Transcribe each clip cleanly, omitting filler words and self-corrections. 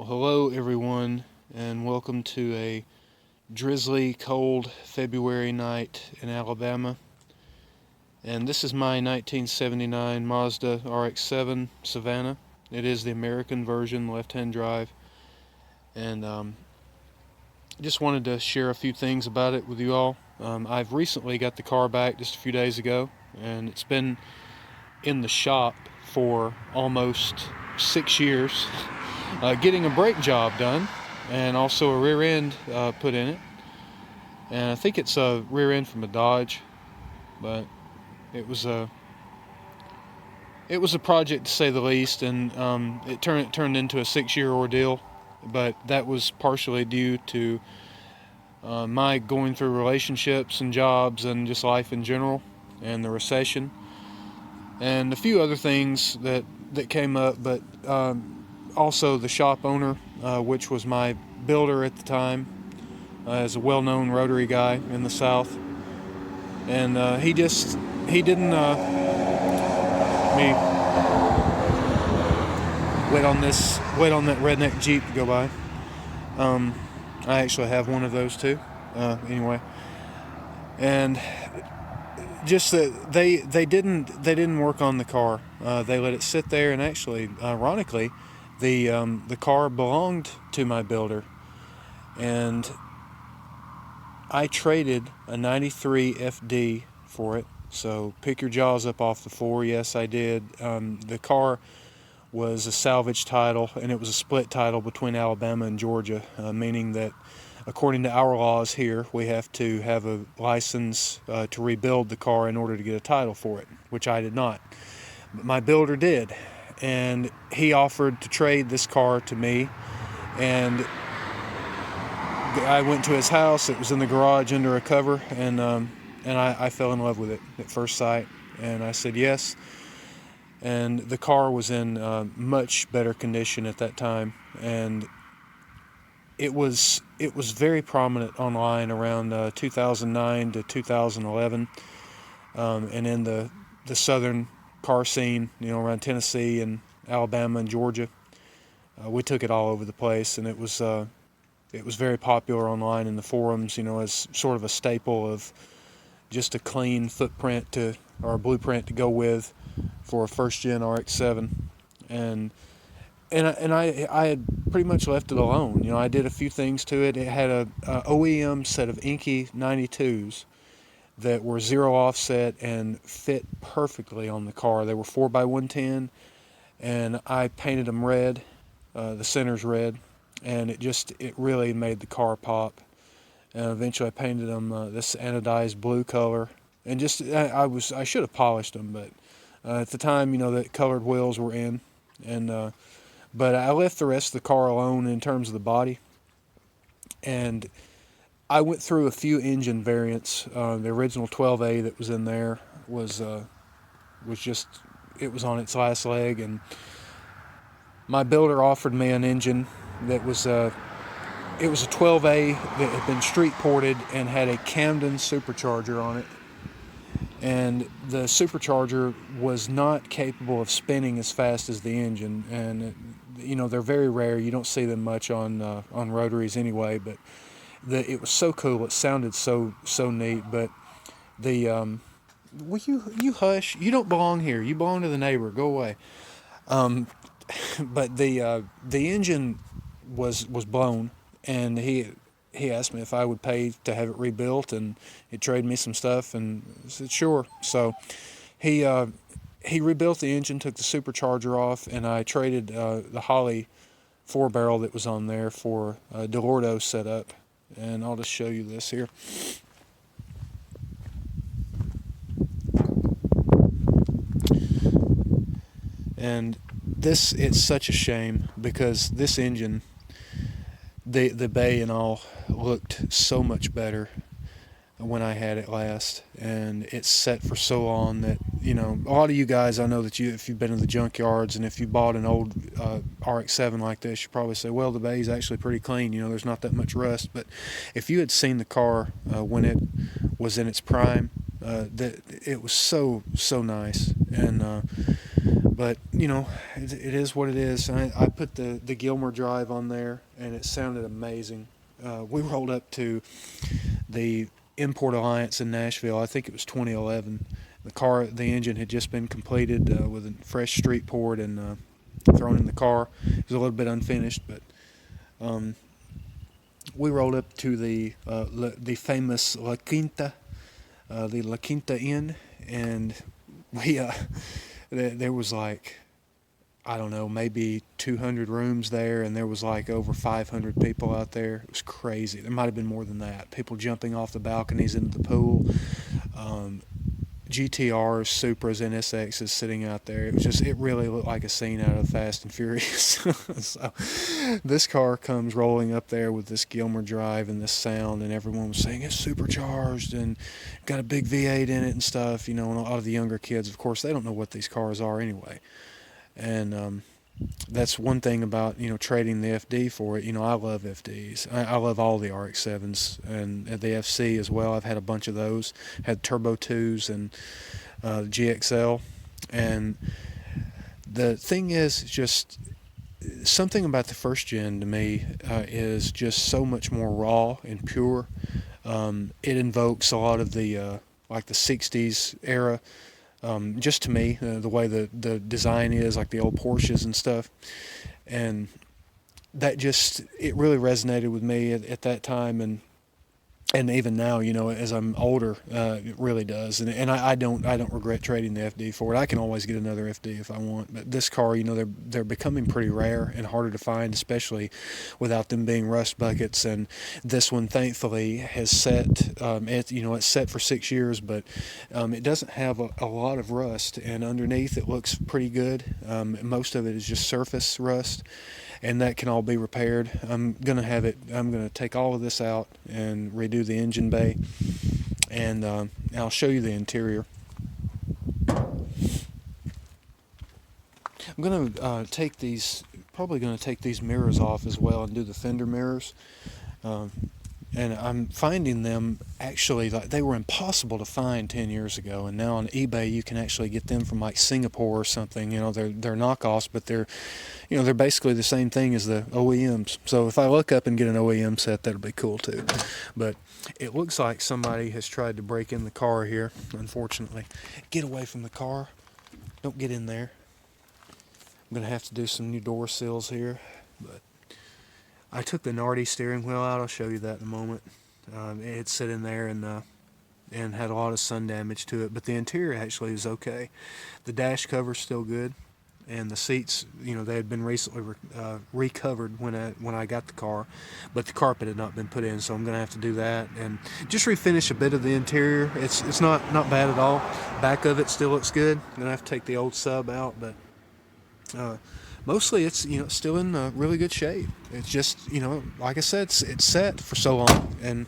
Well, hello everyone, and welcome to a drizzly, cold February night in Alabama. And this is my 1979 Mazda Rx-7 Savannah. It is the American version, left-hand drive. And just wanted to share a few things about it with you all. I've recently got the car back just a few days ago, and it's been in the shop for almost 6 years. Getting a brake job done, and also a rear end put in it. And I think it's a rear end from a Dodge, but it was a project to say the least, and it turned into a 6-year ordeal. But that was partially due to my going through relationships and jobs and just life in general, and the recession, and a few other things that came up. But also the shop owner, which was my builder at the time, is a well-known rotary guy in the South, and he didn't let me wait on that redneck Jeep to go by. I actually have one of those too. Anyway, and just that they didn't work on the car. They let it sit there, and actually, ironically, the car belonged to my builder, and I traded a 93 FD for it. So pick your jaws up off the floor. Yes, I did. The car was a salvage title, and it was a split title between Alabama and Georgia, meaning that according to our laws here, we have to have a license to rebuild the car in order to get a title for it, which I did not. But my builder did, and he offered to trade this car to me, and I went to his house. It was in the garage under a cover, and I fell in love with it at first sight, and I said yes. And the car was in much better condition at that time, and it was very prominent online around 2009 to 2011, and in the southern car scene, around Tennessee and Alabama and Georgia. We took it all over the place, and it was very popular online in the forums, as sort of a staple of just a clean footprint or a blueprint to go with for a first-gen Rx-7. And I had pretty much left it alone. I did a few things to it. It had a OEM set of Inky 92s that were zero offset and fit perfectly on the car. They were 4x110, and I painted them red, the center's red, and it really made the car pop. And eventually I painted them this anodized blue color, and I should have polished them, but at the time, the colored wheels were in, and but I left the rest of the car alone in terms of the body. And I went through a few engine variants. The original 12A that was in there was just, it was on its last leg, and my builder offered me an engine that was it was a 12A that had been street ported and had a Camden supercharger on it. And the supercharger was not capable of spinning as fast as the engine, and they're very rare. You don't see them much on rotaries anyway. But it was so cool. It sounded so neat. But will you hush? You don't belong here. You belong to the neighbor. Go away. But the engine was blown, and he asked me if I would pay to have it rebuilt, and he'd trade me some stuff, and I said sure. So he rebuilt the engine, took the supercharger off, and I traded the Holly 4-barrel that was on there for a DeLordo setup. And I'll just show you this here. And it's such a shame, because this engine, the bay and all, looked so much better when I had it last, and it's set for so long that a lot of you guys, I know that if you've been in the junkyards and if you bought an old Rx-7 like this, you probably say, well, the bay's actually pretty clean, there's not that much rust. But if you had seen the car when it was in its prime, that it was so nice. And But you know, it is what it is. I put the Gilmer drive on there, and it sounded amazing. We rolled up to the Import Alliance in Nashville. I think it was 2011. The engine had just been completed with a fresh street poured and thrown in the car. It was a little bit unfinished, but um, we rolled up to the famous La Quinta, the La Quinta Inn, and we there was like, I don't know, maybe 200 rooms there, and there was like over 500 people out there. It was crazy. There might have been more than that. People jumping off the balconies into the pool. GTRs, Supras, NSXs sitting out there. It really looked like a scene out of Fast and Furious. So this car comes rolling up there with this Gilmer drive and this sound, and everyone was saying it's supercharged and got a big V8 in it and stuff. You know, and a lot of the younger kids, of course, they don't know what these cars are anyway. And that's one thing about, you know, trading the FD for it. You know, I love FDs. I love all the RX-7s and the FC as well. I've had a bunch of those. Had Turbo 2s and GXL. And the thing is, just something about the first gen to me is just so much more raw and pure. It invokes a lot of the like the 60s era. Just to me, the way the design is, like the old Porsches and stuff, and it really resonated with me at that time, and even now, you know, as I'm older, it really does. And I don't regret trading the FD for it. I can always get another FD if I want. But this car, you know, they're becoming pretty rare and harder to find, especially without them being rust buckets. And this one, thankfully, has set. It's set for 6 years, but it doesn't have a lot of rust. And underneath, it looks pretty good. Most of it is just surface rust, and that can all be repaired. I'm gonna take all of this out and redo the engine bay, and I'll show you the interior. I'm gonna probably gonna take these mirrors off as well and do the fender mirrors. And I'm finding them, actually, like, they were impossible to find 10 years ago, and now on eBay you can actually get them from like Singapore or something. You know, they're knockoffs, but they're basically the same thing as the OEMs. So if I look up and get an OEM set, that'll be cool too. But it looks like somebody has tried to break in the car here, unfortunately. Get away from the car. Don't get in there. I'm gonna have to do some new door sills here, but I took the Nardi steering wheel out. I'll show you that in a moment. It's sitting there and had a lot of sun damage to it, but the interior actually is okay. The dash cover's still good, and the seats, you know, they had been recently recovered when I got the car, but the carpet had not been put in, so I'm going to have to do that and just refinish a bit of the interior. It's not bad at all. Back of it still looks good. I'm going to have to take the old sub out, but mostly it's, you know, still in really good shape. It's just, you know, like I said, it's set for so long, and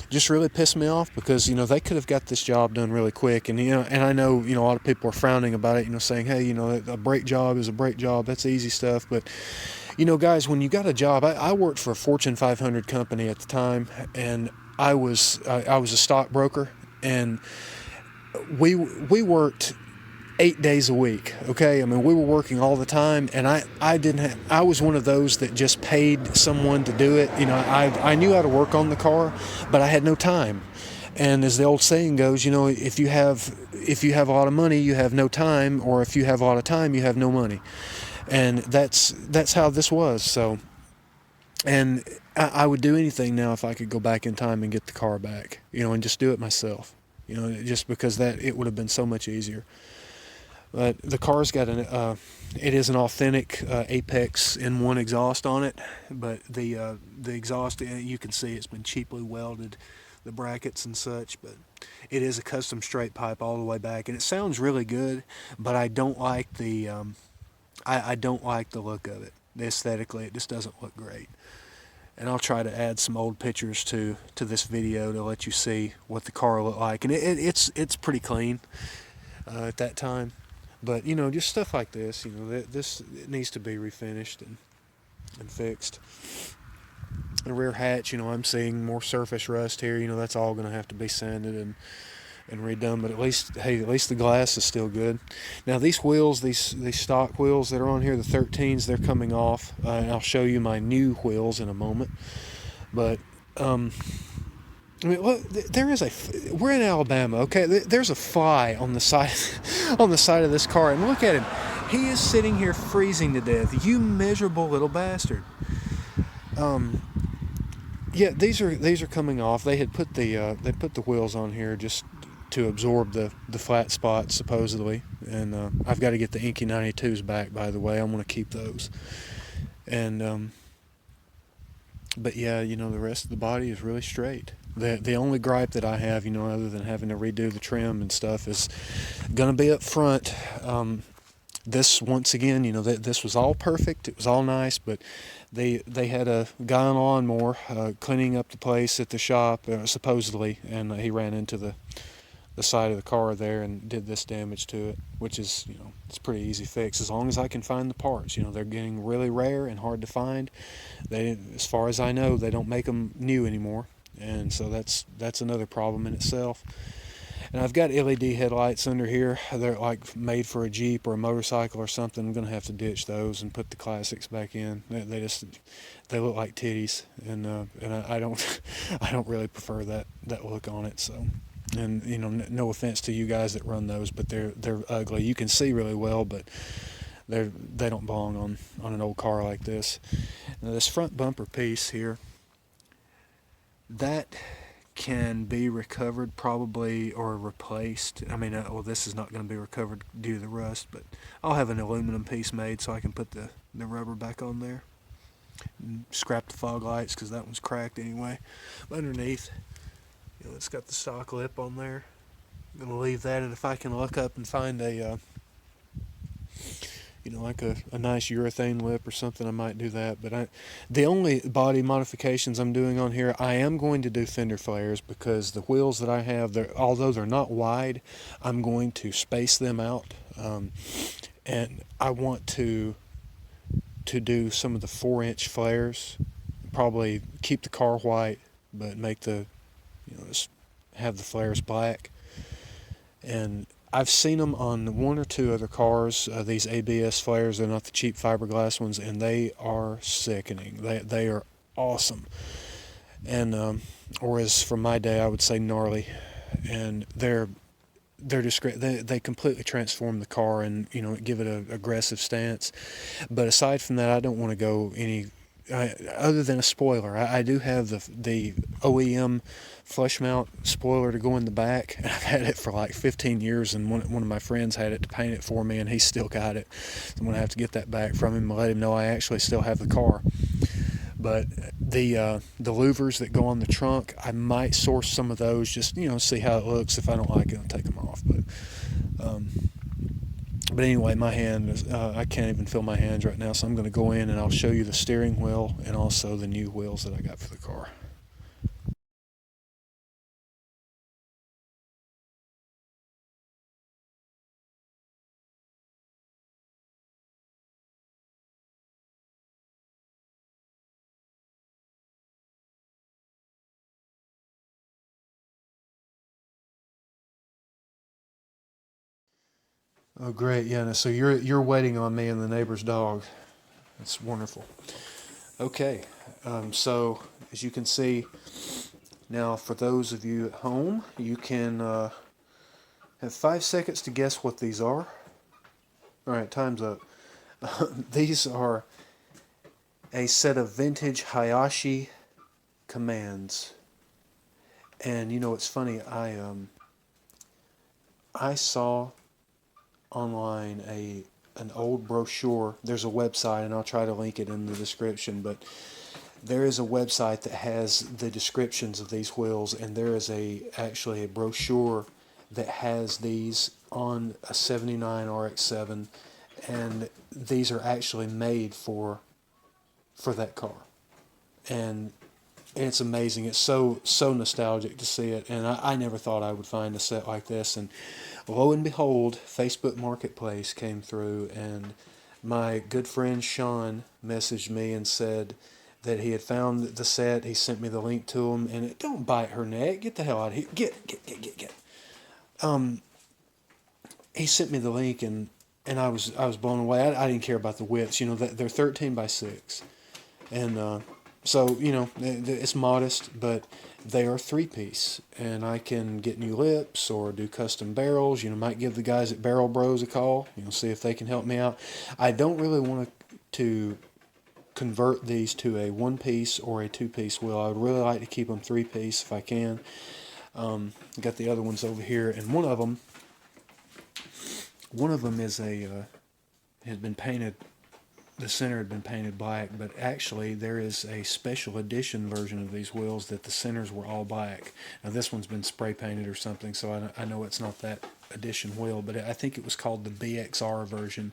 just really pissed me off because, you know, they could have got this job done really quick. And, you know, and I know, you know, a lot of people are frowning about it, you know, saying, hey, you know, a brake job is a brake job, that's easy stuff. But, you know, guys, when you got a job, I worked for a Fortune 500 company at the time, and I was a stockbroker, and we worked 8 days a week. Okay, I mean, we were working all the time, and I was one of those that just paid someone to do it. You know, I knew how to work on the car, but I had no time. And as the old saying goes, you know, if you have a lot of money, you have no time, or if you have a lot of time, you have no money. And that's how this was. So, and I would do anything now if I could go back in time and get the car back, you know, and just do it myself. You know, just because it would have been so much easier. But the car's got it is an authentic Apex N1 exhaust on it, but the exhaust, you can see it's been cheaply welded, the brackets and such, but it is a custom straight pipe all the way back, and it sounds really good, but I don't like the I don't like the look of it. Aesthetically, it just doesn't look great. And I'll try to add some old pictures to this video to let you see what the car looked like, and it's pretty clean at that time. But, you know, just stuff like this, you know, it needs to be refinished and fixed. The rear hatch, you know, I'm seeing more surface rust here. You know, that's all going to have to be sanded and redone. But at least, hey, at least the glass is still good. Now these wheels, these stock wheels that are on here, the 13s, they're coming off. And I'll show you my new wheels in a moment. But I mean, look, there is a. We're in Alabama, okay? There's a fly on the side, on the side of this car, and look at him. He is sitting here freezing to death. You miserable little bastard. Yeah, these are coming off. They had put they put the wheels on here just to absorb the flat spots supposedly, and I've got to get the Inky 92s back. By the way, I want to keep those, and but yeah, the rest of the body is really straight. The only gripe that I have, other than having to redo the trim and stuff, is gonna be up front. This once again, this was all perfect. It was all nice, but they had a guy on a lawnmower cleaning up the place at the shop supposedly, and he ran into the side of the car there and did this damage to it, which is it's a pretty easy fix as long as I can find the parts. They're getting really rare and hard to find. As far as I know, they don't make them new anymore, and so that's another problem in itself. And I've got LED headlights under here. They're like made for a Jeep or a motorcycle or something. I'm gonna have to ditch those and put the classics back in. They look like titties, and I don't I don't really prefer that look on it. So, and no offense to you guys that run those, but they're ugly. You can see really well, but they don't belong on an old car like this. Now this front bumper piece here, that can be recovered probably or replaced. I mean, well, this is not going to be recovered due to the rust, but I'll have an aluminum piece made so I can put the rubber back on there. And scrap the fog lights because that one's cracked anyway. But underneath, it's got the stock lip on there. I'm going to leave that, and if I can look up and find a like a nice urethane lip or something, I might do that. But the only body modifications I'm doing on here, I am going to do fender flares because the wheels that I have, although they're not wide, I'm going to space them out, and I want to do some of the 4-inch flares. Probably keep the car white, but make just have the flares black. And I've seen them on one or two other cars, these ABS flares. They're not the cheap fiberglass ones, and they are sickening. They are awesome. And or as from my day, I would say gnarly. And they're just great. They completely transform the car and give it an aggressive stance. But aside from that, I don't want to go any other than a spoiler. I do have the OEM flush mount spoiler to go in the back. I've had it for like 15 years, and one of my friends had it to paint it for me, and he's still got it. So I'm gonna have to get that back from him and let him know I actually still have the car. But the louvers that go on the trunk, I might source some of those, just see how it looks. If I don't like it, I'll take them off. But anyway, my hand is, I can't even feel my hands right now, so I'm going to go in and I'll show you the steering wheel and also the new wheels that I got for the car. Oh, great! Yeah, so you're waiting on me and the neighbor's dog. That's wonderful. Okay, so as you can see, now for those of you at home, you can have 5 seconds to guess what these are. All right, time's up. These are a set of vintage Hayashi commands, and it's funny. I saw online an old brochure. There's a website, and I'll try to link it in the description, but there is a website that has the descriptions of these wheels, and there is actually a brochure that has these on a 79 RX-7, and these are actually made for that car. And it's amazing. It's so nostalgic to see it, and I never thought I would find a set like this. And lo and behold, Facebook Marketplace came through, and my good friend Sean messaged me and said that he had found the set. He sent me the link to him, and don't bite her neck. Get the hell out of here. Get. he sent me the link, and I was blown away. I didn't care about the widths. You know, they're 13 by 6, and so you know it's modest, but they are 3-piece, and I can get new lips or do custom barrels. You know, might give the guys at Barrel Bros a call. You know, see if they can help me out. I don't really want to convert these to a 1-piece or a 2-piece wheel. I would really like to keep them 3-piece if I can. Got the other ones over here, and one of them is has been painted. The center had been painted black, but actually there is a special edition version of these wheels that the centers were all black. Now this one's been spray painted or something, so I know it's not that edition wheel, but I think it was called the BXR version.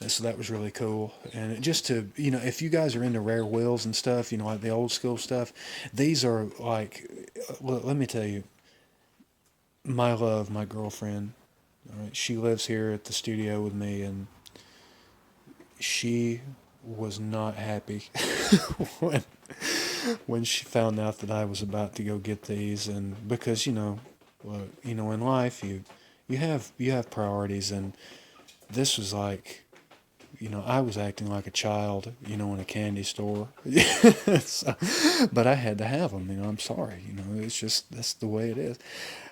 So that was really cool. And just to, you know, if you guys are into rare wheels and stuff, you know, like the old school stuff, these are like, well, let me tell you, my love, my girlfriend, all right, she lives here at the studio with me, and she was not happy when she found out that I was about to go get these. And because, you know, well, you know, in life you have priorities, and this was like, you know, I was acting like a child, you know, in a candy store. So, but I had to have them, you know, I'm sorry, you know, it's just, that's the way it is.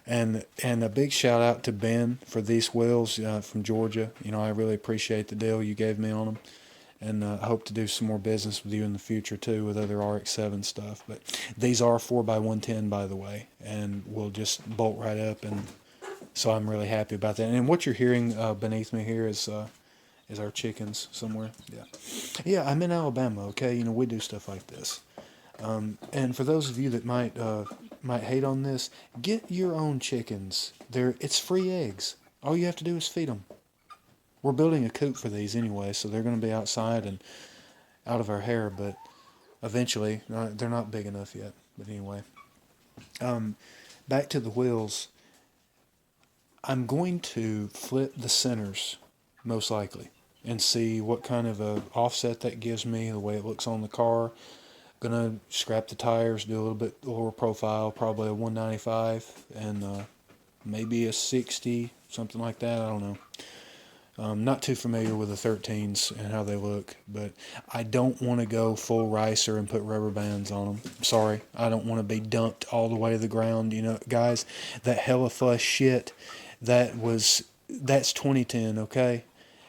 And a big shout out to Ben for these wheels from Georgia. You know, I really appreciate the deal you gave me on them. And I hope to do some more business with you in the future too, with other Rx-7 stuff. But these are 4x110, by the way, and will just bolt right up. And so I'm really happy about that. And what you're hearing beneath me here is our chickens somewhere. Yeah, I'm in Alabama. Okay, you know, we do stuff like this. And for those of you that might hate on this, get your own chickens. It's free eggs. All you have to do is feed them. We're building a coop for these anyway, so they're going to be outside and out of our hair, but eventually, they're not big enough yet. But anyway, back to the wheels. I'm going to flip the centers, most likely, and see what kind of a offset that gives me, the way it looks on the car. Gonna scrap the tires, do a little bit lower profile, probably a 195, and maybe a 60, something like that, I don't know. Not too familiar with the 13s and how they look, but I don't want to go full ricer and put rubber bands on them. Sorry, I don't want to be dumped all the way to the ground. You know, guys, that hella fuss shit, that's 2010, okay?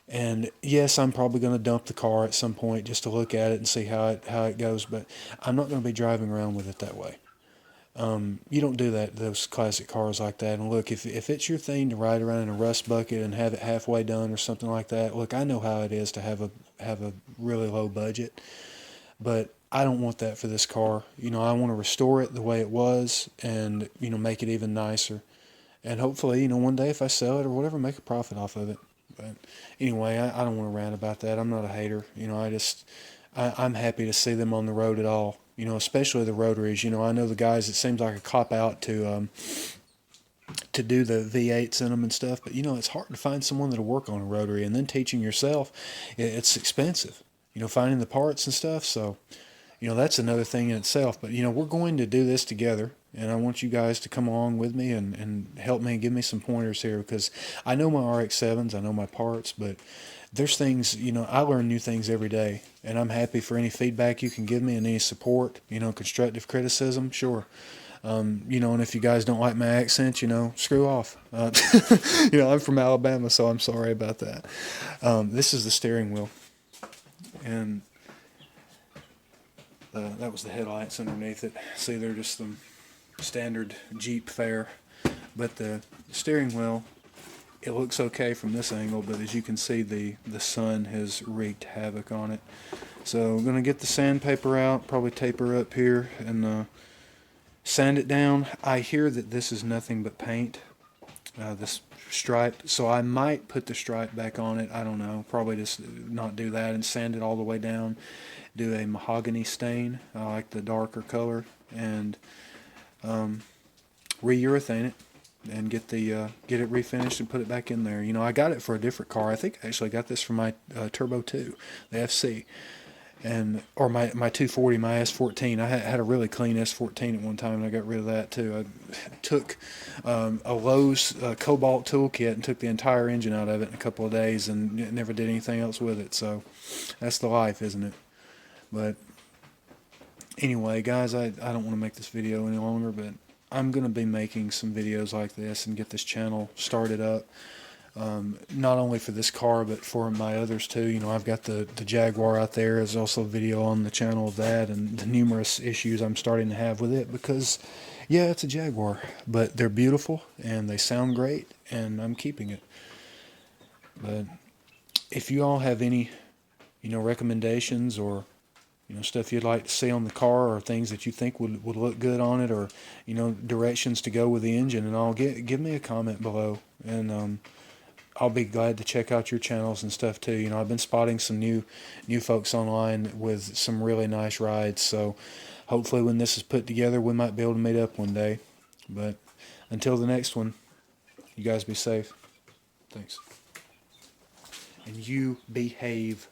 And yes, I'm probably going to dump the car at some point just to look at it and see how it goes, but I'm not going to be driving around with it that way. You don't do that, those classic cars like that. And look, if it's your thing to ride around in a rust bucket and have it halfway done or something like that, look, I know how it is to have a really low budget, but I don't want that for this car. You know, I want to restore it the way it was and, you know, make it even nicer. And hopefully, you know, one day if I sell it or whatever, make a profit off of it. But anyway, I don't want to rant about that. I'm not a hater. You know, I'm happy to see them on the road at all. You know, especially the rotaries. You know, I know the guys, it seems like a cop-out to do the V8s in them and stuff, but, you know, it's hard to find someone that'll work on a rotary, and then teaching yourself, it's expensive. You know, finding the parts and stuff, so, you know, that's another thing in itself. But, you know, we're going to do this together, and I want you guys to come along with me and help me, give me some pointers here, because I know my RX-7s, I know my parts, but there's things, you know, I learn new things every day, and I'm happy for any feedback you can give me and any support, you know, constructive criticism, sure. You know, and if you guys don't like my accent, you know, screw off. You know, I'm from Alabama, so I'm sorry about that. This is the steering wheel, and that was the headlights underneath it. See, they're just some standard Jeep fare, but the steering wheel, it looks okay from this angle, but as you can see, the sun has wreaked havoc on it. So I'm going to get the sandpaper out, probably taper up here, and sand it down. I hear that this is nothing but paint, this stripe, so I might put the stripe back on it. I don't know, probably just not do that and sand it all the way down. Do a mahogany stain, I like the darker color, and re-urethane it and get it refinished and put it back in there. You know, I got it for a different car. I think I actually got this for my Turbo 2, the FC. and or my 240, my S14. I had a really clean S14 at one time, and I got rid of that too. I took a Lowe's Cobalt toolkit and took the entire engine out of it in a couple of days, and never did anything else with it. So that's the life, isn't it? But anyway, guys, I don't want to make this video any longer, but I'm going to be making some videos like this and get this channel started up. Not only for this car, but for my others too. You know, I've got the Jaguar out there. There's also a video on the channel of that and the numerous issues I'm starting to have with it, because yeah, it's a Jaguar, but they're beautiful and they sound great, and I'm keeping it. But if you all have any, you know, recommendations, or you know, stuff you'd like to see on the car, or things that you think would look good on it, or you know, directions to go with the engine and all, give me a comment below, and I'll be glad to check out your channels and stuff too. You know, I've been spotting some new folks online with some really nice rides, so hopefully when this is put together, we might be able to meet up one day. But until the next one, you guys be safe. Thanks. And you behave.